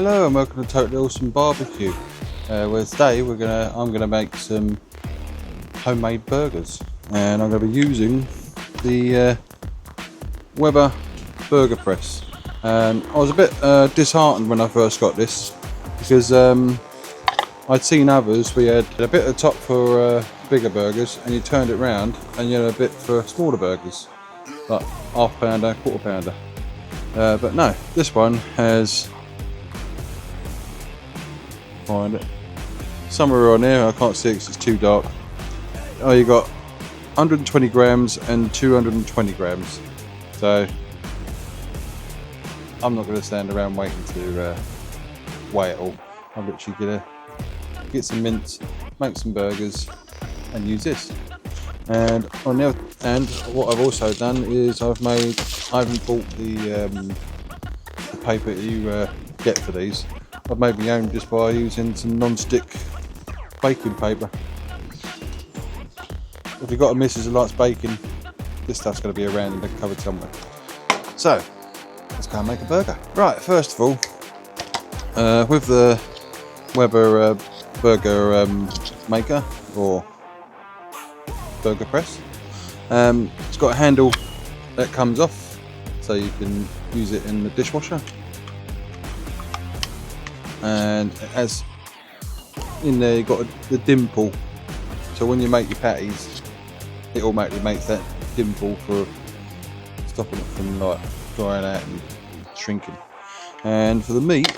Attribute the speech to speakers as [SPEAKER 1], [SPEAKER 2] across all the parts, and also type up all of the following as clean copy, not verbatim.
[SPEAKER 1] Hello and welcome to Totally Awesome Barbecue. Where today I'm gonna make some homemade burgers, and I'm gonna be using the Weber Burger Press. I was a bit disheartened when I first got this because I'd seen others. We had a bit of top for bigger burgers, and you turned it round and you had a bit for smaller burgers, like half pounder, quarter pounder. But no, this one has, find it somewhere on there, I can't see it because it's too dark. Oh, you got 120 grams and 220 grams, so I'm not going to stand around waiting to weigh it all. I'm literally going to get some mince, make some burgers and use this. And on the other hand, what I've also done is I haven't bought the paper you get for these. I've made my own just by using some non-stick baking paper. If you've got a missus who likes baking, this stuff's going to be around in the cupboard somewhere. So, let's go and make a burger. Right, first of all, with the Weber Burger Maker, or Burger Press, it's got a handle that comes off so you can use it in the dishwasher, and it has in there you've got the dimple, so when you make your patties it automatically makes that dimple for stopping it from like drying out and shrinking. And for the meat,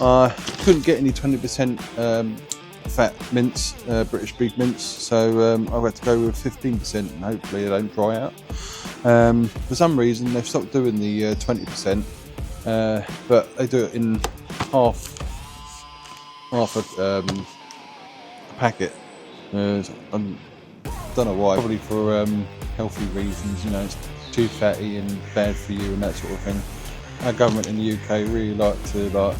[SPEAKER 1] I couldn't get any 20% fat mince, British beef mince, so I've had to go with 15%, and hopefully they don't dry out. For some reason they've stopped doing the 20%, but they do it in half a packet. I don't know why, probably for healthy reasons, you know, it's too fatty and bad for you and that sort of thing. Our government in the UK really like to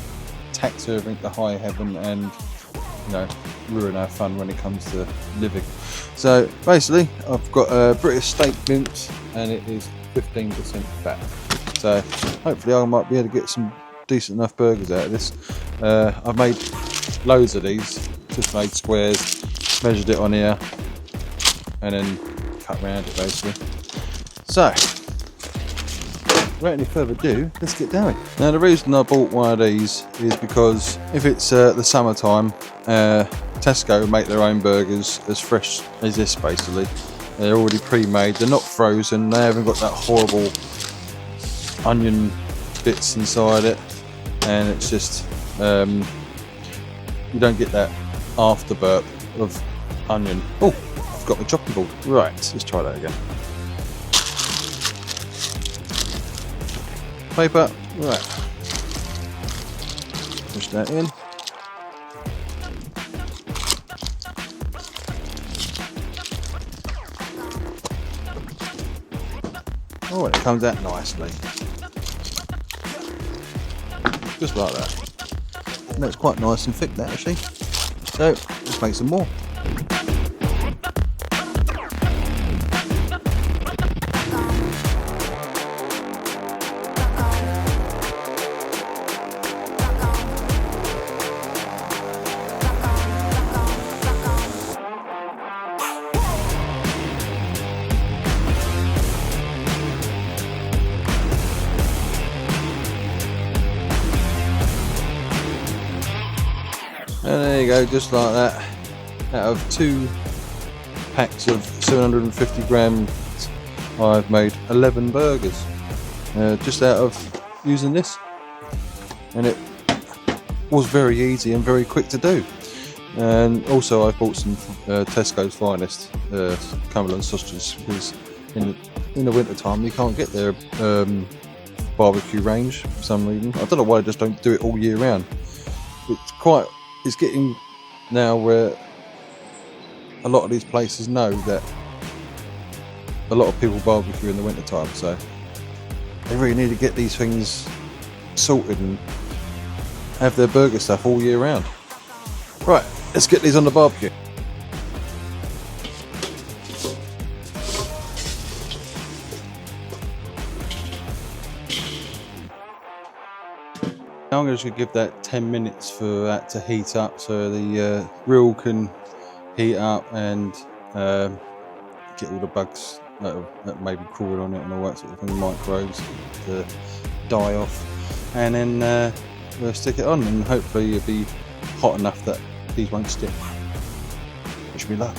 [SPEAKER 1] tax everything to high heaven and, you know, ruin our fun when it comes to living. So basically I've got a British steak mince and it is 15% fat, so hopefully I might be able to get some decent enough burgers out of this. I've made loads of these, just made squares, measured it on here and then cut around it basically. So without any further ado, let's get going. Now the reason I bought one of these is because if it's the summertime, Tesco make their own burgers as fresh as this basically. They're already pre-made, they're not frozen, they haven't got that horrible onion bits inside it, and it's just you don't get that after burp of onion. Oh, I've got my chopping board. Right, let's try that again. Paper, right, push that in. Oh, it comes out nicely, just like that. And that's quite nice and thick, that actually. So let's make some more. And there you go, just like that. Out of 2 packs of 750 grams, I've made 11 burgers, just out of using this. And it was very easy and very quick to do. And also I bought some Tesco's Finest Cumberland sausages, because in the winter time you can't get their barbecue range for some reason. I don't know why they just don't do it all year round. It's getting now where a lot of these places know that a lot of people barbecue in the winter time, so they really need to get these things sorted and have their burger stuff all year round. Right, let's get these on the barbecue. Now I'm I'm just going to give that 10 minutes for that to heat up, so the grill can heat up and get all the bugs that may be crawling on it and all that sort of thing, microbes, to die off. And then we'll stick it on, and hopefully it'll be hot enough that these won't stick. Wish me luck.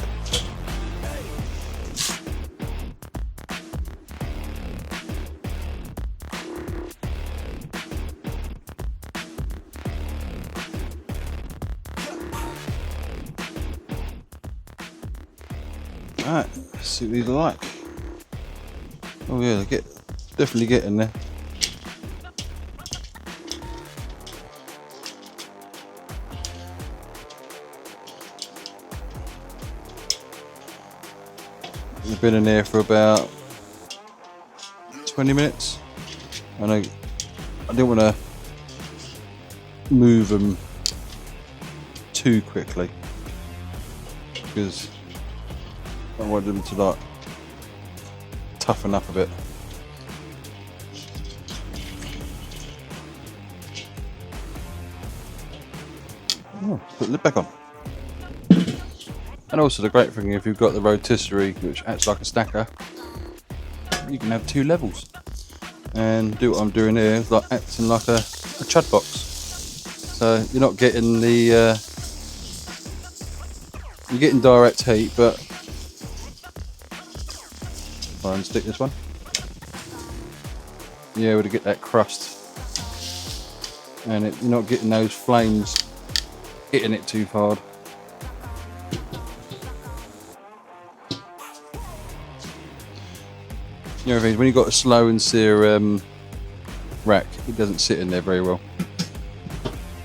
[SPEAKER 1] Alright, let's see what these are like. Oh yeah, they definitely get in there. They've been in there for about 20 minutes, and I didn't want to move them too quickly because I wanted them to like toughen up a bit. Oh, put the lid back on. And also the great thing, if you've got the rotisserie which acts like a stacker, you can have 2 levels. And do what I'm doing here, is like acting like a Chud Box. So you're not getting the you're getting direct heat, but try and stick this one. You're able to get that crust, and you're not getting those flames hitting it too hard. The other thing is, when you've got a slow and sear rack, it doesn't sit in there very well.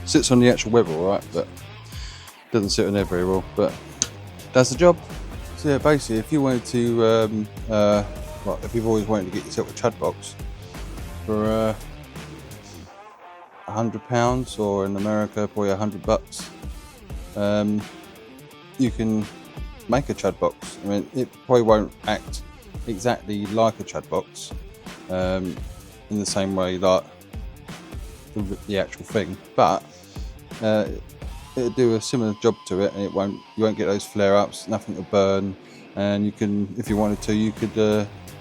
[SPEAKER 1] It sits on the actual Weber, alright, but it doesn't sit in there very well, but does the job. So yeah, basically, if you wanted to, if you've always wanted to get yourself a Chud Box for £100, or in America probably $100, you can make a Chud Box. I mean, it probably won't act exactly like a Chud Box in the same way like the actual thing, but it'll do a similar job to it, and you won't get those flare-ups, nothing to burn, and you can, if you wanted to, you could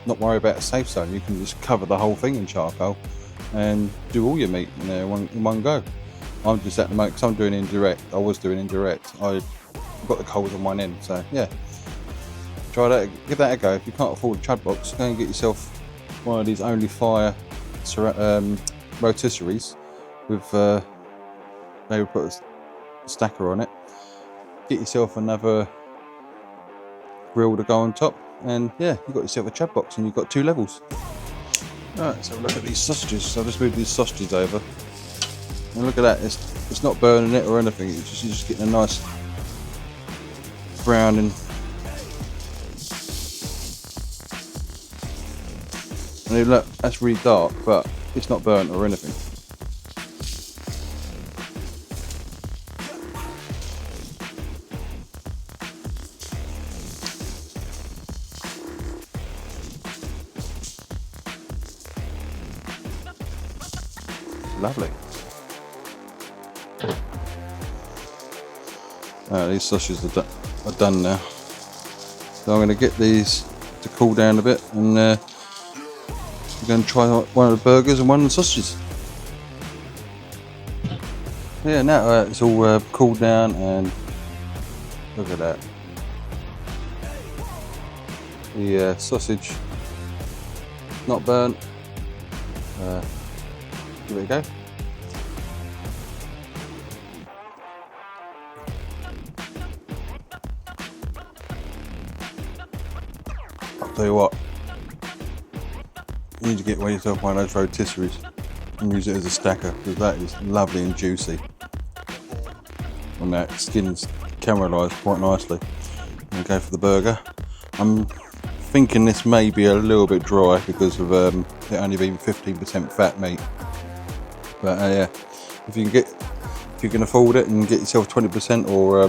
[SPEAKER 1] not worry about a safe zone. You can just cover the whole thing in charcoal and do all your meat in there in one go. I'm just at the moment, because I'm doing indirect. I was doing indirect. I got the coals on one end, so yeah. Try that, give that a go. If you can't afford a Chud Box, go and get yourself one of these Only Fire rotisseries with they would put a stacker on it. Get yourself another grill to go on top, and yeah, you've got yourself a Chud Box, and you've got 2 levels. Alright, let's have a look at these sausages. So I've just moved these sausages over, and look at that. It's not burning it or anything. You're just getting a nice browning. And look, that's really dark, but it's not burnt or anything. Lovely. These sausages are done now. So I'm going to get these to cool down a bit, and we're going to try one of the burgers and one of the sausages. Yeah, now it's all cooled down, and look at that. The sausage, not burnt. Here we go. I'll tell you what, you need to get yourself one of those rotisseries and use it as a stacker, because that is lovely and juicy. And that skin's caramelised quite nicely. And go for the burger. I'm thinking this may be a little bit dry because of it only being 15% fat meat. But yeah, if you can afford it and get yourself 20%, or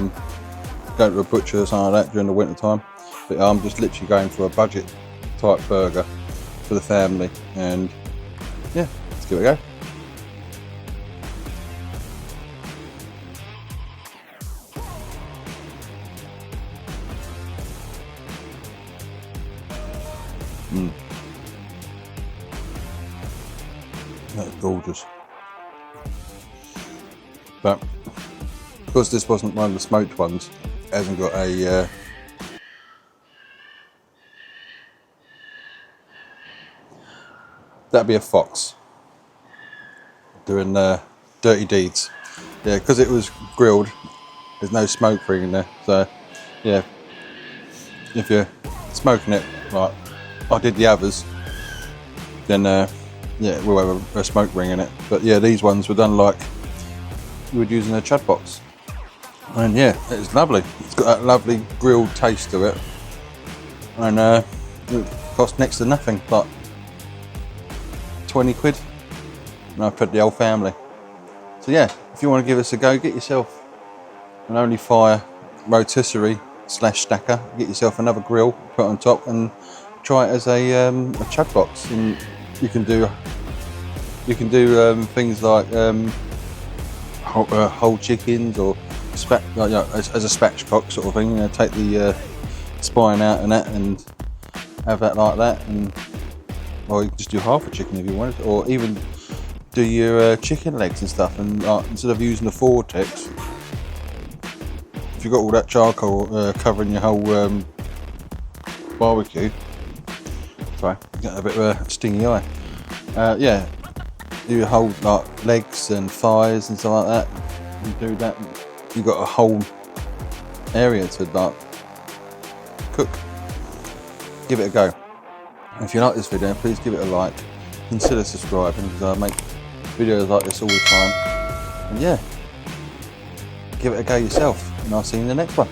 [SPEAKER 1] go to a butcher or something like that during the winter time. But I'm just literally going for a budget type burger for the family, and yeah, let's give it a go. That's gorgeous. But because this wasn't one of the smoked ones, it hasn't got a that'd be a fox doing dirty deeds. Yeah, because it was grilled, there's no smoke ring in there. So yeah, if you're smoking it like I did the others, then yeah, we'll have a smoke ring in it. But yeah, these ones were done like you would use in a Chud Box. And yeah, it's lovely. It's got that lovely grilled taste to it. And it cost next to nothing, like 20 quid. And I fed the whole family. So yeah, if you want to give us a go, get yourself an Only Fire Rotisserie / stacker. Get yourself another grill, put on top, and try it as a Chud Box. And you can do things like whole chickens or as a spatchcock sort of thing. You know, take the spine out and that, and have that like that, and or you can just do half a chicken if you wanted, or even do your chicken legs and stuff. And instead of using the vortex, if you've got all that charcoal covering your whole barbecue. Sorry, got a bit of a stingy eye. Yeah, do your whole like legs and thighs and stuff like that. And do that, you've got a whole area to like cook. Give it a go. And if you like this video, please give it a like. Consider subscribing, because I make videos like this all the time. And yeah, give it a go yourself, and I'll see you in the next one.